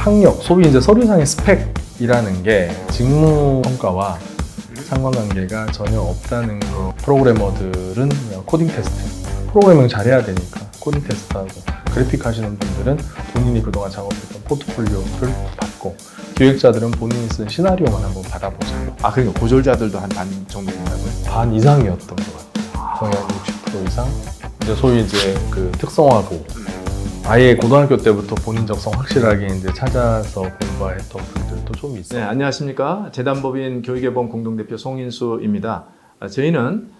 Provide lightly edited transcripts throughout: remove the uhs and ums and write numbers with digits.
학력, 소위 이제 서류상의 스펙이라는 게 직무 성과와 상관관계가 전혀 없다는 거. 프로그래머들은 그냥 코딩 테스트, 프로그래밍 잘해야 되니까 코딩 테스트하고, 그래픽 하시는 분들은 본인이 그동안 작업했던 포트폴리오를 받고, 기획자들은 본인이 쓴 시나리오만 한번 받아보자. 아, 그러니까 고졸자들도 한 반 정도 된다고요? 반 이상이었던 것 같아요. 거의 한 60% 이상. 이제 소위 이제 그 특성화고, 아예 고등학교 때부터 본인 적성 확실하게 이제 찾아서 공부했던 분들도 좀 있어요. 네, 안녕하십니까. 재단법인 교육개본 공동대표 송인수입니다. 저희는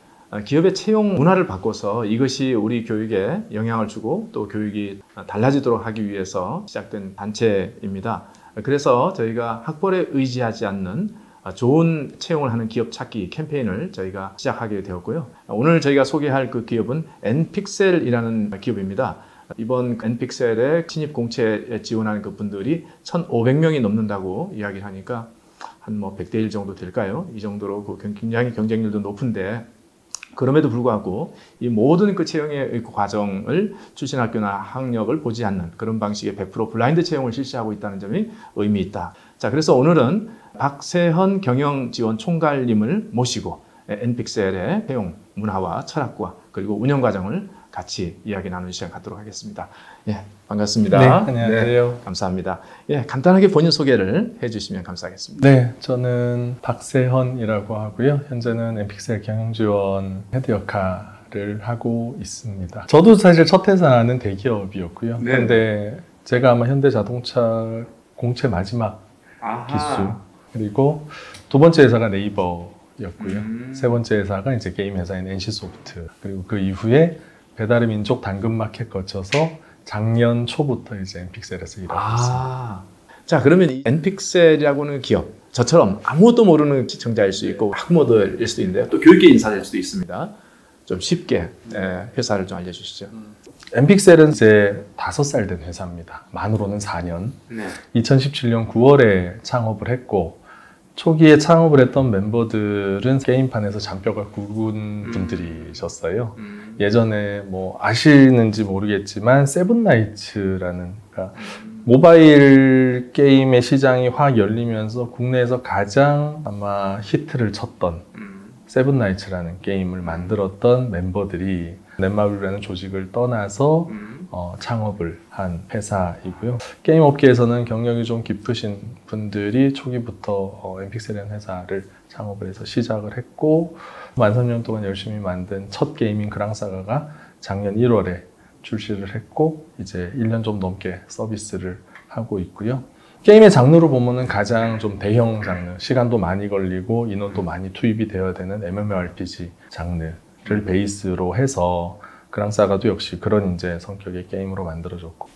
기업의 채용 문화를 바꿔서 이것이 우리 교육에 영향을 주고 또 교육이 달라지도록 하기 위해서 시작된 단체입니다. 그래서 저희가 학벌에 의지하지 않는 좋은 채용을 하는 기업 찾기 캠페인을 저희가 시작하게 되었고요. 오늘 저희가 소개할 그 기업은 엔픽셀이라는 기업입니다. 이번 엔픽셀에 신입 공채에 지원하는 그 분들이 1,500명이 넘는다고 이야기를 하니까 한 뭐 100대 1 정도 될까요? 이 정도로 그 굉장히 경쟁률도 높은데, 그럼에도 불구하고 이 모든 그 채용의 과정을 출신학교나 학력을 보지 않는 그런 방식의 100% 블라인드 채용을 실시하고 있다는 점이 의미 있다. 자, 그래서 오늘은 박세헌 경영지원 총괄님을 모시고 엔픽셀의 채용 문화와 철학과 그리고 운영 과정을 같이 이야기 나누는 시간 갖도록 하겠습니다. 예, 반갑습니다. 네, 안녕하세요. 네, 감사합니다. 예, 간단하게 본인 소개를 해주시면 감사하겠습니다. 네, 저는 박세헌이라고 하고요. 현재는 엔픽셀 경영지원 헤드 역할을 하고 있습니다. 저도 사실 첫 회사는 대기업이었고요. 네. 근데 제가 아마 현대자동차 공채 마지막 기수, 그리고 두 번째 회사가 네이버였고요. 세 번째 회사가 이제 게임 회사인 NC소프트, 그리고 그 이후에 배달의 민족 당근마켓 거쳐서 작년 초부터 이제 엔픽셀에서 일하고 있습니다. 자, 그러면 이 엔픽셀이라고 하는 기업, 저처럼 아무것도 모르는 시청자일 수 있고 학부모들일 수도 있는데요. 또 교육계 인사일 수도 있습니다. 좀 쉽게 회사를 좀 알려주시죠. 엔픽셀은 이제 5살 된 회사입니다. 만으로는 4년. 2017년 9월에 창업을 했고, 초기에 창업을 했던 멤버들은 게임판에서 잔뼈가 굵은 분들이셨어요. 예전에 뭐 아시는지 모르겠지만 세븐나이츠라는, 그러니까 모바일 게임의 시장이 확 열리면서 국내에서 가장 아마 히트를 쳤던 세븐나이츠라는 게임을 만들었던 멤버들이 넷마블이라는 조직을 떠나서 창업을 한 회사이고요. 게임 업계에서는 경력이 좀 깊으신 분들이 초기부터 엔픽셀이라는 회사를 창업을 해서 시작을 했고, 만 3년 동안 열심히 만든 첫 게이밍 그랑사가가 작년 1월에 출시를 했고, 이제 1년 좀 넘게 서비스를 하고 있고요. 게임의 장르로 보면은 가장 좀 대형 장르, 시간도 많이 걸리고 인원도 많이 투입이 되어야 되는 MMORPG 장르를 베이스로 해서 그랑사가도 역시 그런 이제 성격의 게임으로 만들어졌고,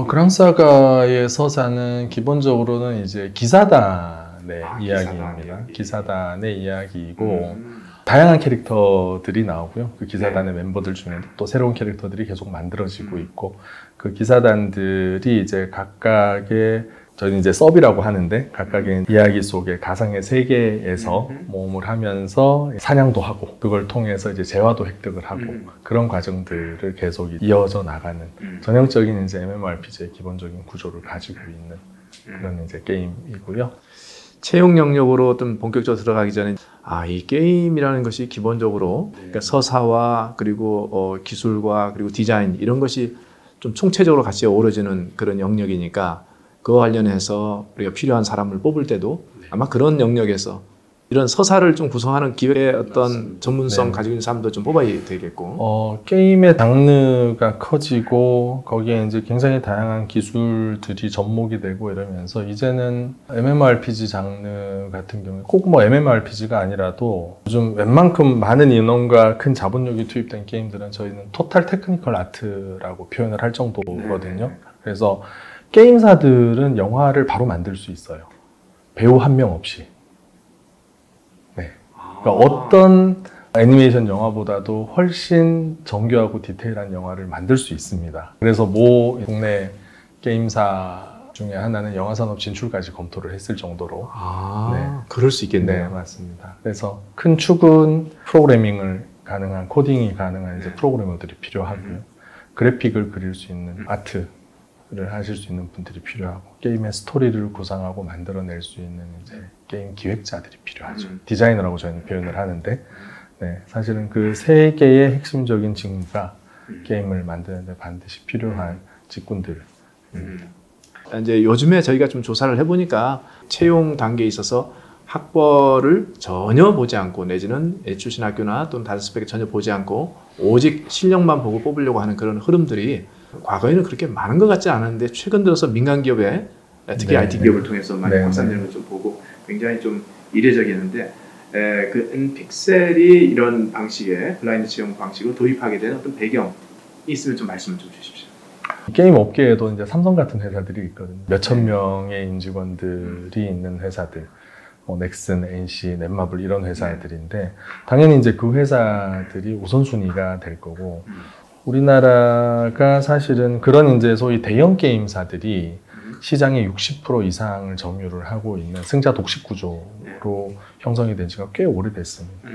그랑사가의 서사는 기본적으로는 이제 기사단의 이야기입니다. 기사단의 이야기이고, 다양한 캐릭터들이 나오고요. 그 기사단의 멤버들 중에 또 새로운 캐릭터들이 계속 만들어지고 있고, 그 기사단들이 이제 각각의, 저희는 이제 서비라고 하는데, 각각의 이야기 속에 가상의 세계에서 모험을 하면서 사냥도 하고, 그걸 통해서 이제 재화도 획득을 하고, 그런 과정들을 계속 이어져 나가는 전형적인 이제 MMORPG의 기본적인 구조를 가지고 있는 그런 이제 게임이고요. 채용 영역으로 좀 본격적으로 들어가기 전에 이 게임이라는 것이 기본적으로 그러니까 서사와 그리고 기술과 그리고 디자인 이런 것이 좀 총체적으로 같이 어우러지는 그런 영역이니까, 그와 관련해서 우리가 필요한 사람을 뽑을 때도 아마 그런 영역에서 이런 서사를 좀 구성하는 기획의 어떤 전문성 가지고 있는 사람도 좀 뽑아야 되겠고. 게임의 장르가 커지고 거기에 이제 굉장히 다양한 기술들이 접목이 되고 이러면서 이제는 MMORPG 장르 같은 경우에 꼭 뭐 MMORPG가 아니라도 요즘 웬만큼 많은 인원과 큰 자본력이 투입된 게임들은 저희는 토탈 테크니컬 아트라고 표현을 할 정도거든요. 그래서 게임사들은 영화를 바로 만들 수 있어요. 배우 한 명 없이. 그러니까 어떤 애니메이션 영화보다도 훨씬 정교하고 디테일한 영화를 만들 수 있습니다. 그래서 모 국내 게임사 중에 하나는 영화산업 진출까지 검토를 했을 정도로. 그럴 수 있겠네요. 네, 맞습니다. 그래서 큰 축은 프로그래밍을 가능한, 코딩이 가능한 이제 프로그래머들이 필요하고요. 그래픽을 그릴 수 있는 아트 하실 수 있는 분들이 필요하고 게임의 스토리를 구상하고 만들어낼 수 있는 이제 게임 기획자들이 필요하죠. 디자이너라고 저희는 표현을 하는데 네, 사실은 그 세 개의 핵심적인 직무가 게임을 만드는데 반드시 필요한 직군들. 이제 요즘에 저희가 좀 조사를 해보니까 채용 단계에 있어서 학벌을 전혀 보지 않고 내지는 출신 학교나 또는 다른 스펙을 전혀 보지 않고 오직 실력만 보고 뽑으려고 하는 그런 흐름들이 과거에는 그렇게 많은 것 같지 않았는데 최근 들어서 민간 기업에 특히 네. IT 기업을 통해서 많이 네. 확산되는 걸 좀 보고 굉장히 좀 이례적이었는데 그 N픽셀이 이런 방식의 블라인드 채용 방식을 도입하게 된 어떤 배경이 있으면 좀 말씀을 좀 주십시오. 게임 업계에도 이제 삼성 같은 회사들이 있거든요. 몇천 명의 임직원들이 있는 회사들, 뭐 넥슨, NC, 넷마블 이런 회사들인데 당연히 이제 그 회사들이 우선순위가 될 거고 우리나라가 사실은 그런 이제 소위 대형 게임사들이 시장의 60% 이상을 점유를 하고 있는 승자 독식 구조로 형성이 된 지가 꽤 오래됐습니다.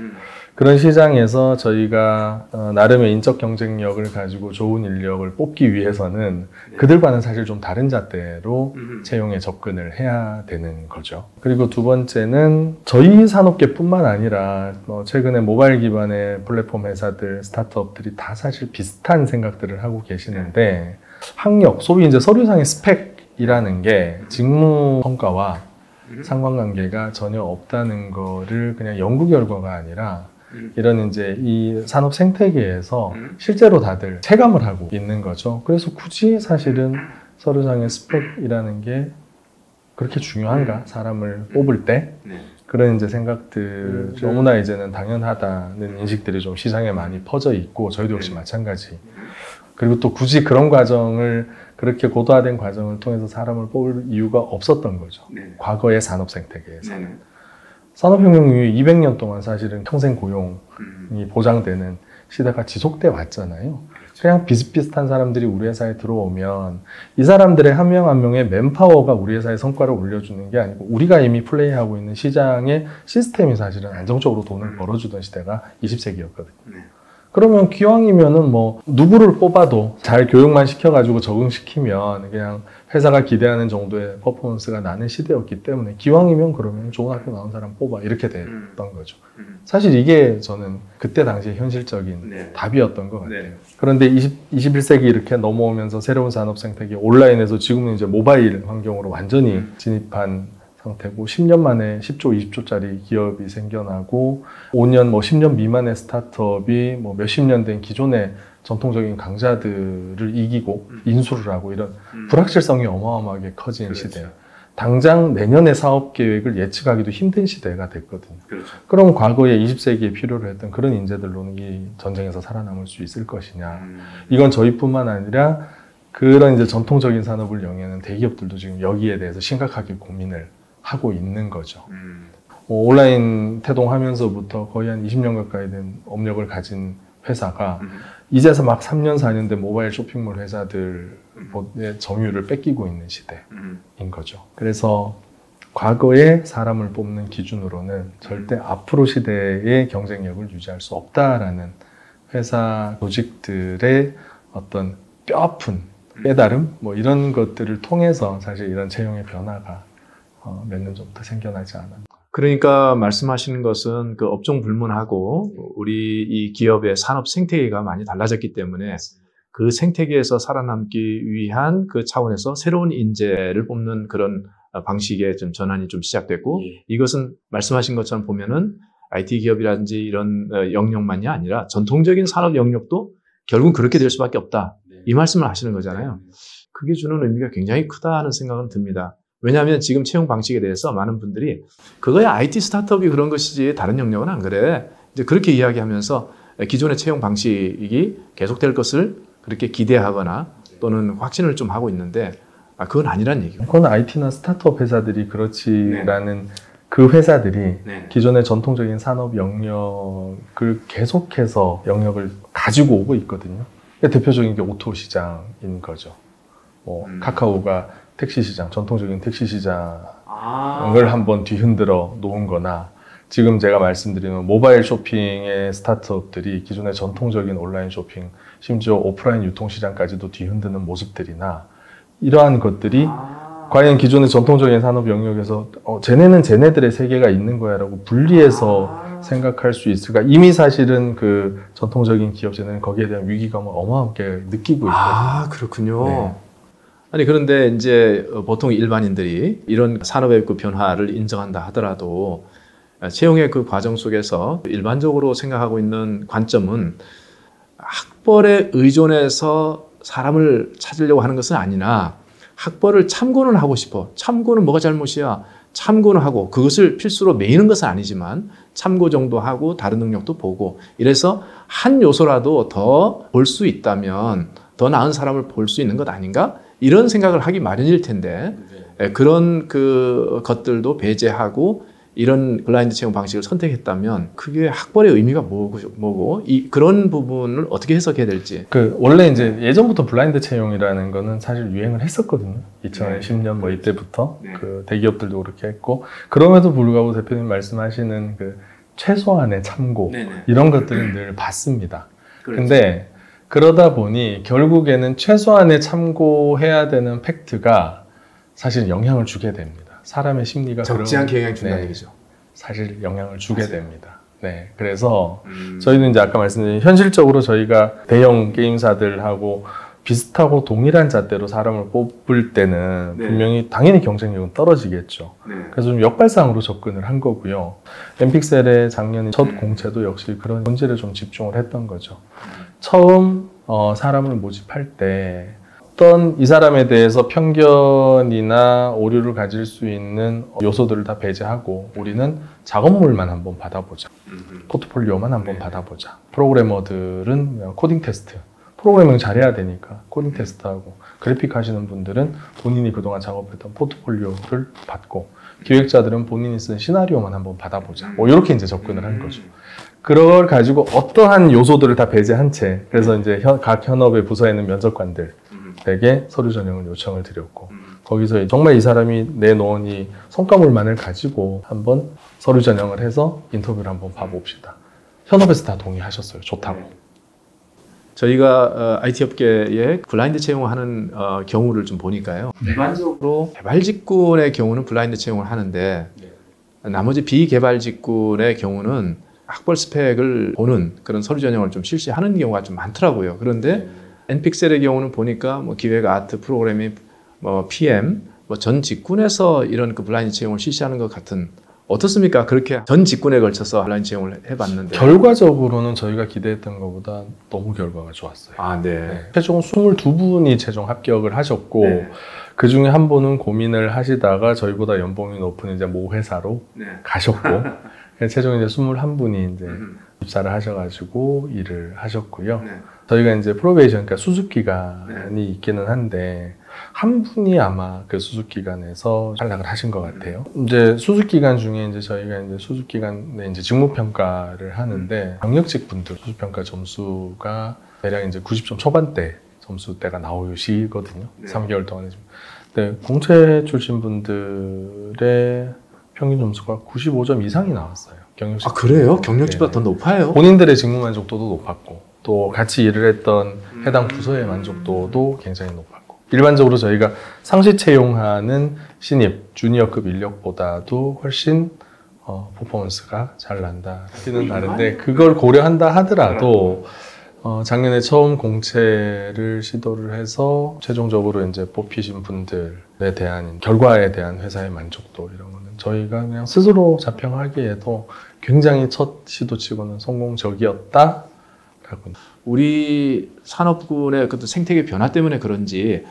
그런 시장에서 저희가 나름의 인적 경쟁력을 가지고 좋은 인력을 뽑기 위해서는 그들과는 사실 좀 다른 잣대로 채용에 접근을 해야 되는 거죠. 그리고 두 번째는 저희 산업계뿐만 아니라 최근에 모바일 기반의 플랫폼 회사들, 스타트업들이 다 사실 비슷한 생각들을 하고 계시는데 학력, 소위 이제 서류상의 스펙이라는 게 직무 성과와 상관관계가 전혀 없다는 거를 그냥 연구 결과가 아니라 이런 이제 이 산업 생태계에서 실제로 다들 체감을 하고 있는 거죠. 그래서 굳이 사실은 서류상의 스펙이라는 게 그렇게 중요한가? 사람을 뽑을 때 그런 이제 생각들 너무나 이제는 당연하다는 인식들이 좀 시장에 많이 퍼져 있고 저희도 역시 마찬가지. 그리고 또 굳이 그런 과정을 그렇게 고도화된 과정을 통해서 사람을 뽑을 이유가 없었던 거죠. 과거의 산업 생태계에서. 산업혁명 이후에 200년 동안 사실은 평생 고용이 보장되는 시대가 지속돼 왔잖아요. 그냥 비슷비슷한 사람들이 우리 회사에 들어오면 이 사람들의 한 명 한 명의 맨파워가 우리 회사의 성과를 올려주는 게 아니고 우리가 이미 플레이하고 있는 시장의 시스템이 사실은 안정적으로 돈을 벌어주던 시대가 20세기였거든요. 그러면 기왕이면은 뭐 누구를 뽑아도 잘 교육만 시켜가지고 적응시키면 그냥 회사가 기대하는 정도의 퍼포먼스가 나는 시대였기 때문에 기왕이면 그러면 좋은 학교 나온 사람 뽑아 이렇게 됐던 거죠. 사실 이게 저는 그때 당시에 현실적인 답이었던 것 같아요. 그런데 21세기 이렇게 넘어오면서 새로운 산업 생태계 온라인에서 지금은 이제 모바일 환경으로 완전히 진입한 상태고 10년 만에 10조, 20조짜리 기업이 생겨나고 5년, 뭐 10년 미만의 스타트업이 뭐 몇십 년 된 기존의 전통적인 강자들을 이기고 인수를 하고 이런 불확실성이 어마어마하게 커진 시대. 당장 내년의 사업 계획을 예측하기도 힘든 시대가 됐거든요. 그럼 과거에 20세기에 필요로 했던 그런 인재들로는 이 전쟁에서 살아남을 수 있을 것이냐. 이건 저희뿐만 아니라 그런 이제 전통적인 산업을 영위하는 대기업들도 지금 여기에 대해서 심각하게 고민을 하고 있는 거죠. 온라인 태동하면서부터 거의 한 20년 가까이 된 업력을 가진 회사가 이제서 막 3년, 4년 된 모바일 쇼핑몰 회사들의 점유율을 뺏기고 있는 시대인 거죠. 그래서 과거에 사람을 뽑는 기준으로는 절대 앞으로 시대의 경쟁력을 유지할 수 없다라는 회사 조직들의 어떤 뼈아픈 깨달음 뭐 이런 것들을 통해서 사실 이런 채용의 변화가 몇 년 전부터 생겨나지 않았나. 그러니까 말씀하시는 것은 그 업종 불문하고 우리 이 기업의 산업 생태계가 많이 달라졌기 때문에 그 생태계에서 살아남기 위한 그 차원에서 새로운 인재를 뽑는 그런 방식의 좀 전환이 좀 시작됐고 이것은 말씀하신 것처럼 보면은 IT 기업이라든지 이런 영역만이 아니라 전통적인 산업 영역도 결국 그렇게 될 수밖에 없다. 이 말씀을 하시는 거잖아요. 그게 주는 의미가 굉장히 크다는 생각은 듭니다. 왜냐하면 지금 채용 방식에 대해서 많은 분들이 그거야 IT 스타트업이 그런 것이지 다른 영역은 안 그래. 이제 그렇게 이야기하면서 기존의 채용 방식이 계속될 것을 그렇게 기대하거나 또는 확신을 좀 하고 있는데 그건 아니란 얘기고. 그건 IT나 스타트업 회사들이 그렇지라는 그 회사들이 기존의 전통적인 산업 영역을 계속해서 영역을 가지고 오고 있거든요. 대표적인 게 오토 시장인 거죠. 카카오가 택시 시장, 전통적인 택시 시장을 한번 뒤흔들어 놓은 거나 지금 제가 말씀드리는 모바일 쇼핑의 스타트업들이 기존의 전통적인 온라인 쇼핑, 심지어 오프라인 유통시장까지도 뒤흔드는 모습들이나 이러한 것들이 과연 기존의 전통적인 산업 영역에서 쟤네는 쟤네들의 세계가 있는 거야 라고 분리해서 생각할 수 있을까? 이미 사실은 그 전통적인 기업체는 거기에 대한 위기감을 어마어마하게 느끼고 있거든요. 그렇군요. 네. 아니 그런데 이제 보통 일반인들이 이런 산업의 그 변화를 인정한다 하더라도 채용의 그 과정 속에서 일반적으로 생각하고 있는 관점은 학벌에 의존해서 사람을 찾으려고 하는 것은 아니나 학벌을 참고는 하고 싶어. 참고는 뭐가 잘못이야? 참고는 하고 그것을 필수로 매이는 것은 아니지만 참고 정도 하고 다른 능력도 보고 이래서 한 요소라도 더 볼 수 있다면 더 나은 사람을 볼 수 있는 것 아닌가? 이런 생각을 하기 마련일 텐데 그런 그 것들도 배제하고 이런 블라인드 채용 방식을 선택했다면 그게 학벌의 의미가 뭐고 그런 부분을 어떻게 해석해야 될지. 원래 이제 예전부터 블라인드 채용이라는 거는 사실 유행을 했었거든요. 2010년 뭐 이때부터 그 대기업들도 그렇게 했고 그럼에도 불구하고 대표님 말씀하시는 그 최소한의 참고 이런 것들은 늘 봤습니다. 근데 그러다 보니 결국에는 최소한의 참고해야 되는 팩트가 사실 영향을 주게 됩니다. 사람의 심리가 적지 않게 영향을 준다는 얘기죠. 사실 영향을 주게 됩니다. 네, 그래서 저희는 이제 아까 말씀드린 현실적으로 저희가 대형 게임사들하고 비슷하고 동일한 잣대로 사람을 뽑을 때는 분명히 당연히 경쟁력은 떨어지겠죠. 그래서 좀 역발상으로 접근을 한 거고요. 엠픽셀의 작년 첫 공채도 역시 그런 본질에 좀 집중을 했던 거죠. 처음 사람을 모집할 때 어떤 이 사람에 대해서 편견이나 오류를 가질 수 있는 요소들을 다 배제하고 우리는 작업물만 한번 받아보자. 포트폴리오만 한번 받아보자. 프로그래머들은 코딩 테스트. 프로그래밍 잘해야 되니까 코딩 테스트하고 그래픽 하시는 분들은 본인이 그동안 작업했던 포트폴리오를 받고 기획자들은 본인이 쓴 시나리오만 한번 받아보자. 뭐 이렇게 이제 접근을 한 거죠. 그걸 가지고 어떠한 요소들을 다 배제한 채 그래서 이제 각 현업의 부서에 있는 면접관들에게 서류 전형을 요청을 드렸고 거기서 정말 이 사람이 내놓은 이 성과물만을 가지고 한번 서류 전형을 해서 인터뷰를 한번 봐봅시다. 현업에서 다 동의하셨어요. 좋다고. 저희가 IT 업계에 블라인드 채용하는 경우를 좀 보니까요. 일반적으로 개발 직군의 경우는 블라인드 채용을 하는데 나머지 비개발 직군의 경우는 학벌 스펙을 보는 그런 서류 전형을 좀 실시하는 경우가 좀 많더라고요. 그런데 엔픽셀의 경우는 보니까 뭐 기획, 아트, 프로그래밍, 뭐 PM, 뭐 전 직군에서 이런 그 블라인드 채용을 실시하는 것 같은 어떻습니까? 그렇게 전 직군에 걸쳐서 블라인드 채용을 해봤는데 결과적으로는 저희가 기대했던 것보다 너무 결과가 좋았어요. 최종 22분이 최종 합격을 하셨고 그 중에 한 분은 고민을 하시다가 저희보다 연봉이 높은 이제 모 회사로 가셨고 최종 이제 21분이 이제 입사를 하셔가지고 일을 하셨고요. 저희가 이제 프로베이션, 그러니까 수습 기간이 있기는 한데 한 분이 아마 그 수습 기간에서 탈락을 하신 것 같아요. 이제 수습 기간 중에 이제 저희가 이제 수습 기간에 이제 직무 평가를 하는데 경력직 분들 수습 평가 점수가 대략 이제 90점 초반대 점수대가 나오시거든요. 3개월 동안에. 근데 공채 출신 분들의 평균 점수가 95점 이상이 나왔어요. 경력직. 그래요? 경력직보다 더 높아요? 본인들의 직무 만족도도 높았고 또 같이 일을 했던 해당 부서의 만족도도 굉장히 높았고 일반적으로 저희가 상시 채용하는 신입, 주니어급 인력보다도 훨씬 퍼포먼스가 잘 난다. 는 다른데 그걸 고려한다 하더라도 작년에 처음 공채를 시도를 해서 최종적으로 이제 뽑히신 분들에 대한 결과에 대한 회사의 만족도 이런 거는 저희가 그냥 스스로 자평하기에도 굉장히 첫 시도치고는 성공적이었다. 우리 산업군의 그 생태계 변화 때문에 그런지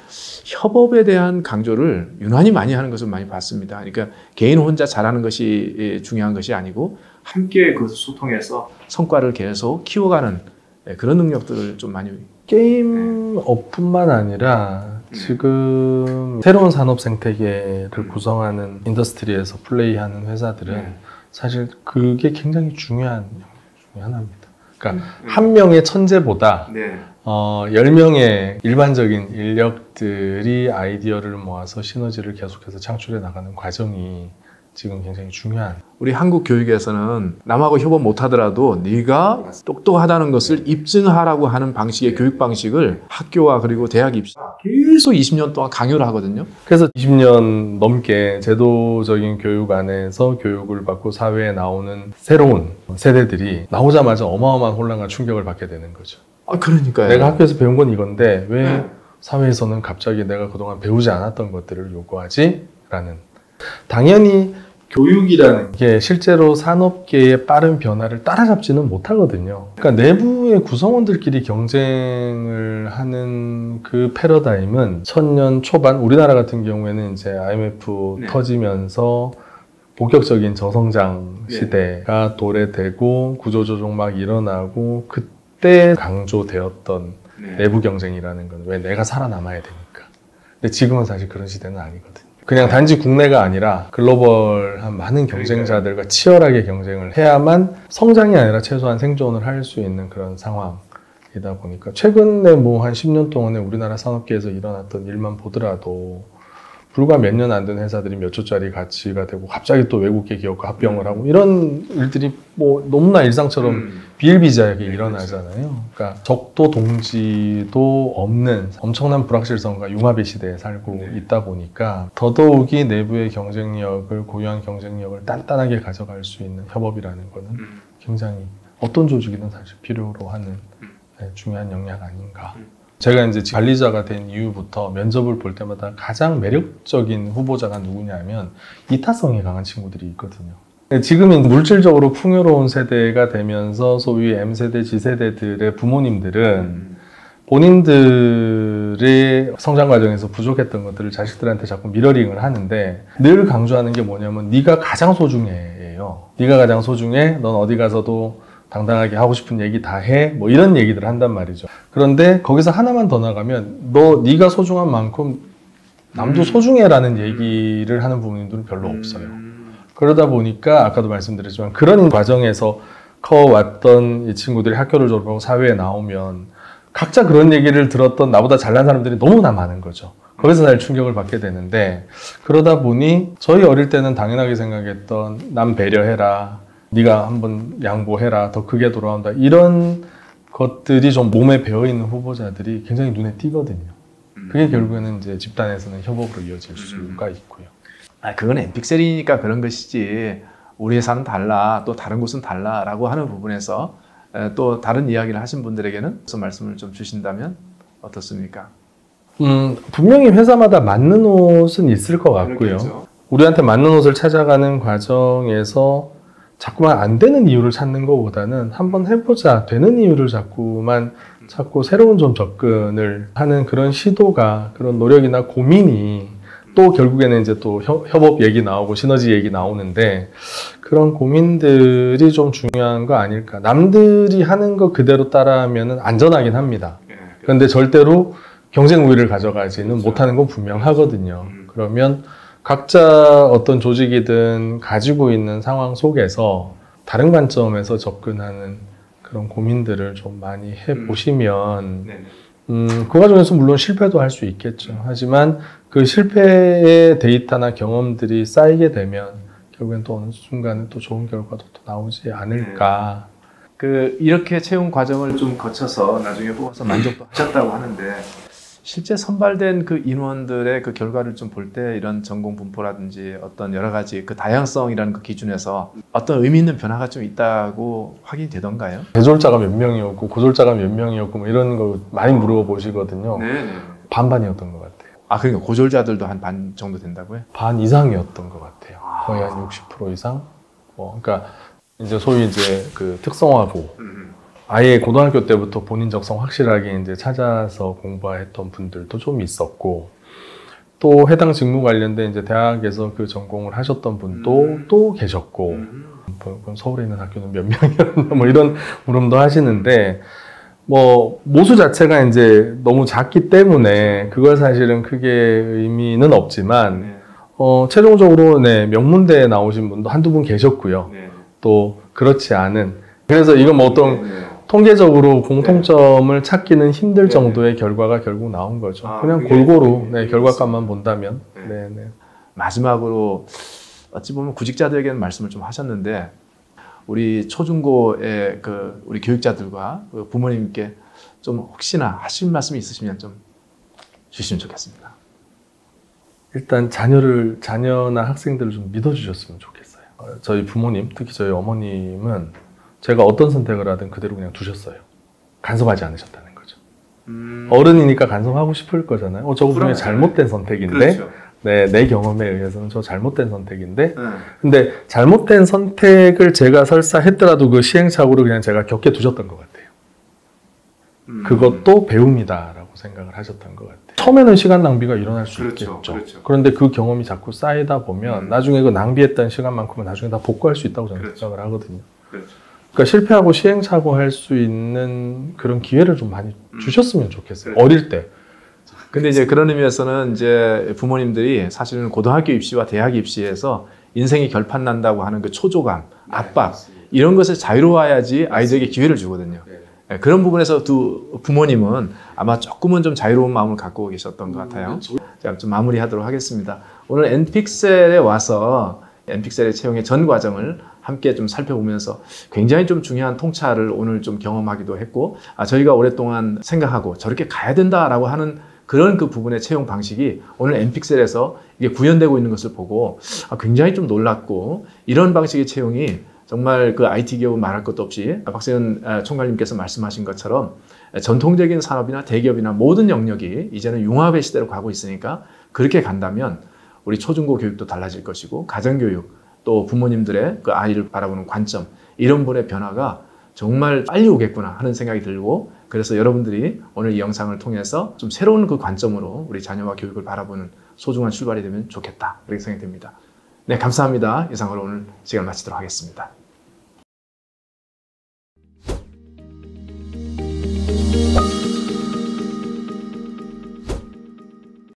협업에 대한 강조를 유난히 많이 하는 것을 많이 봤습니다. 그러니까 개인 혼자 잘하는 것이 중요한 것이 아니고 함께 그 소통해서 성과를 계속 키워가는 그런 능력들을 좀 많이 게임업뿐만 아니라 지금 새로운 산업 생태계를 구성하는 인더스트리에서 플레이하는 회사들은 사실 그게 굉장히 중요한 중에 하나입니다. 그러니까 한 명의 천재보다 10명의 일반적인 인력들이 아이디어를 모아서 시너지를 계속해서 창출해 나가는 과정이 지금 굉장히 중요한. 우리 한국 교육에서는 남하고 협업 못하더라도 네가 똑똑하다는 것을 입증하라고 하는 방식의 교육 방식을 학교와 그리고 대학 입시 계속 20년 동안 강요를 하거든요. 그래서 20년 넘게 제도적인 교육 안에서 교육을 받고 사회에 나오는 새로운 세대들이 나오자마자 어마어마한 혼란과 충격을 받게 되는 거죠. 아, 그러니까요. 내가 학교에서 배운 건 이건데 왜 사회에서는 갑자기 내가 그동안 배우지 않았던 것들을 요구하지? 라는. 당연히 교육이라는 게 실제로 산업계의 빠른 변화를 따라잡지는 못하거든요. 그러니까 내부의 구성원들끼리 경쟁을 하는 그 패러다임은 1000년 초반, 우리나라 같은 경우에는 이제 IMF 터지면서 본격적인 저성장 시대가 도래되고 구조조정 막 일어나고 그때 강조되었던 내부 경쟁이라는 건 왜 내가 살아남아야 되니까. 근데 지금은 사실 그런 시대는 아니거든요. 그냥 단지 국내가 아니라 글로벌한 많은 경쟁자들과 치열하게 경쟁을 해야만 성장이 아니라 최소한 생존을 할 수 있는 그런 상황이다 보니까 최근에 뭐 한 10년 동안에 우리나라 산업계에서 일어났던 일만 보더라도 불과 몇 년 안 된 회사들이 몇 조짜리 가치가 되고 갑자기 또 외국계 기업과 합병을 하고 이런 일들이 뭐 너무나 일상처럼 비일비재하게 일어나잖아요. 그러니까 적도 동지도 없는 엄청난 불확실성과 융합의 시대에 살고 있다 보니까 더더욱이 내부의 경쟁력을, 고유한 경쟁력을 단단하게 가져갈 수 있는 협업이라는 거는 굉장히 어떤 조직이든 사실 필요로 하는 중요한 역량 아닌가. 제가 이제 관리자가 된 이후부터 면접을 볼 때마다 가장 매력적인 후보자가 누구냐면 이타성이 강한 친구들이 있거든요. 지금은 물질적으로 풍요로운 세대가 되면서 소위 M세대, G세대들의 부모님들은 본인들의 성장 과정에서 부족했던 것들을 자식들한테 자꾸 미러링을 하는데 늘 강조하는 게 뭐냐면 네가 가장 소중해예요. 네가 가장 소중해. 넌 어디 가서도 당당하게 하고 싶은 얘기 다 해. 뭐 이런 얘기들을 한단 말이죠. 그런데 거기서 하나만 더 나가면 네가 소중한 만큼 남도 소중해라는 얘기를 하는 부모님들은 별로 없어요. 그러다 보니까 아까도 말씀드렸지만 그런 과정에서 커왔던 이 친구들이 학교를 졸업하고 사회에 나오면 각자 그런 얘기를 들었던 나보다 잘난 사람들이 너무나 많은 거죠. 거기서 날 충격을 받게 되는데 그러다 보니 저희 어릴 때는 당연하게 생각했던 남 배려해라. 네가 한번 양보해라. 더 크게 돌아온다. 이런 것들이 좀 몸에 배어있는 후보자들이 굉장히 눈에 띄거든요. 그게 결국에는 이제 집단에서는 협업으로 이어질 수가 있고요. 그건 엠픽셀이니까 그런 것이지 우리 회사는 달라 또 다른 곳은 달라라고 하는 부분에서 또 다른 이야기를 하신 분들에게는 무슨 말씀을 좀 주신다면 어떻습니까? 분명히 회사마다 맞는 옷은 있을 것 같고요. 그렇겠죠. 우리한테 맞는 옷을 찾아가는 과정에서 자꾸만 안 되는 이유를 찾는 것보다는 한번 해보자, 되는 이유를 자꾸만 찾고 새로운 좀 접근을 하는 그런 시도가, 그런 노력이나 고민이 또 결국에는 이제 또 협업 얘기 나오고 시너지 얘기 나오는데 그런 고민들이 좀 중요한 거 아닐까. 남들이 하는 거 그대로 따라하면 안전하긴 합니다. 그런데 절대로 경쟁 우위를 가져가지는 못하는 건 분명하거든요. 그러면 각자 어떤 조직이든 가지고 있는 상황 속에서 다른 관점에서 접근하는 그런 고민들을 좀 많이 해보시면 그 과정에서 물론 실패도 할 수 있겠죠. 하지만 그 실패의 데이터나 경험들이 쌓이게 되면 결국엔 또 어느 순간에 또 좋은 결과도 또 나오지 않을까. 이렇게 채용 과정을 좀 거쳐서 나중에 뽑아서 만족도 하셨다고 하는데 실제 선발된 그 인원들의 그 결과를 좀 볼 때 이런 전공 분포라든지 어떤 여러 가지 그 다양성이라는 그 기준에서 어떤 의미 있는 변화가 좀 있다고 확인이 되던가요? 대졸자가 몇 명이었고 고졸자가 몇 명이었고 뭐 이런 거 많이 물어보시거든요. 반반이었던 것 같아요. 그러니까 고졸자들도 한 반 정도 된다고요? 반 이상이었던 것 같아요. 거의 한 60% 이상. 그러니까 이제 소위 이제 그 특성화고. 아예 고등학교 때부터 본인 적성 확실하게 이제 찾아서 공부했던 분들도 좀 있었고, 또 해당 직무 관련된 이제 대학에서 그 전공을 하셨던 분도 또 계셨고, 서울에 있는 학교는 몇 명이었나 뭐 이런 물음도 하시는데, 뭐 모수 자체가 이제 너무 작기 때문에 그걸 사실은 크게 의미는 없지만, 최종적으로 명문대에 나오신 분도 한두 분 계셨고요. 또 그렇지 않은. 그래서 이건 뭐 어떤 통계적으로 공통점을 찾기는 힘들 정도의 결과가 결국 나온 거죠. 그냥 골고루 결과값만 본다면. 마지막으로 어찌 보면 구직자들에게는 말씀을 좀 하셨는데 우리 초중고의 우리 교육자들과 부모님께 좀 혹시나 하실 말씀이 있으시면 좀 주시면 좋겠습니다. 일단 자녀나 학생들을 좀 믿어주셨으면 좋겠어요. 저희 부모님, 특히 저희 어머님은 제가 어떤 선택을 하든 그대로 그냥 두셨어요. 간섭하지 않으셨다는 거죠. 어른이니까 간섭하고 싶을 거잖아요. 저거 분명히 잘못된 선택인데, 그렇죠. 네, 내 경험에 의해서는 저 잘못된 선택인데, 근데 잘못된 선택을 제가 설사 했더라도 그 시행착오를 그냥 제가 겪게 두셨던 것 같아요. 그것도 배움이다라고 생각을 하셨던 것 같아요. 처음에는 시간 낭비가 일어날 수 있겠죠. 그렇죠. 그런데 그 경험이 자꾸 쌓이다 보면 나중에 그 낭비했던 시간만큼은 나중에 다 복구할 수 있다고 저는 생각을 하거든요. 그러니까 실패하고 시행착오 할 수 있는 그런 기회를 좀 많이 주셨으면 좋겠어요. 어릴 때. 근데 이제 그런 의미에서는 이제 부모님들이 사실은 고등학교 입시와 대학 입시에서 인생이 결판 난다고 하는 그 초조감, 압박 이런 것에 자유로워야지 아이들에게 기회를 주거든요. 그런 부분에서 두 부모님은 아마 조금은 좀 자유로운 마음을 갖고 계셨던 것 같아요. 자, 좀 마무리하도록 하겠습니다. 오늘 엔픽셀에 와서 엔픽셀의 채용의 전 과정을 함께 좀 살펴보면서 굉장히 좀 중요한 통찰을 오늘 좀 경험하기도 했고, 저희가 오랫동안 생각하고 저렇게 가야 된다라고 하는 그런 그 부분의 채용 방식이 오늘 엔픽셀에서 이게 구현되고 있는 것을 보고 굉장히 좀 놀랐고, 이런 방식의 채용이 정말 그 IT 기업은 말할 것도 없이 박세현 총괄님께서 말씀하신 것처럼 전통적인 산업이나 대기업이나 모든 영역이 이제는 융합의 시대로 가고 있으니까 그렇게 간다면 우리 초중고 교육도 달라질 것이고 가정교육 또 부모님들의 그 아이를 바라보는 관점 이런 분의 변화가 정말 빨리 오겠구나 하는 생각이 들고, 그래서 여러분들이 오늘 이 영상을 통해서 좀 새로운 그 관점으로 우리 자녀와 교육을 바라보는 소중한 출발이 되면 좋겠다 그렇게 생각이 듭니다. 네, 감사합니다. 이상으로 오늘 시간을 마치도록 하겠습니다.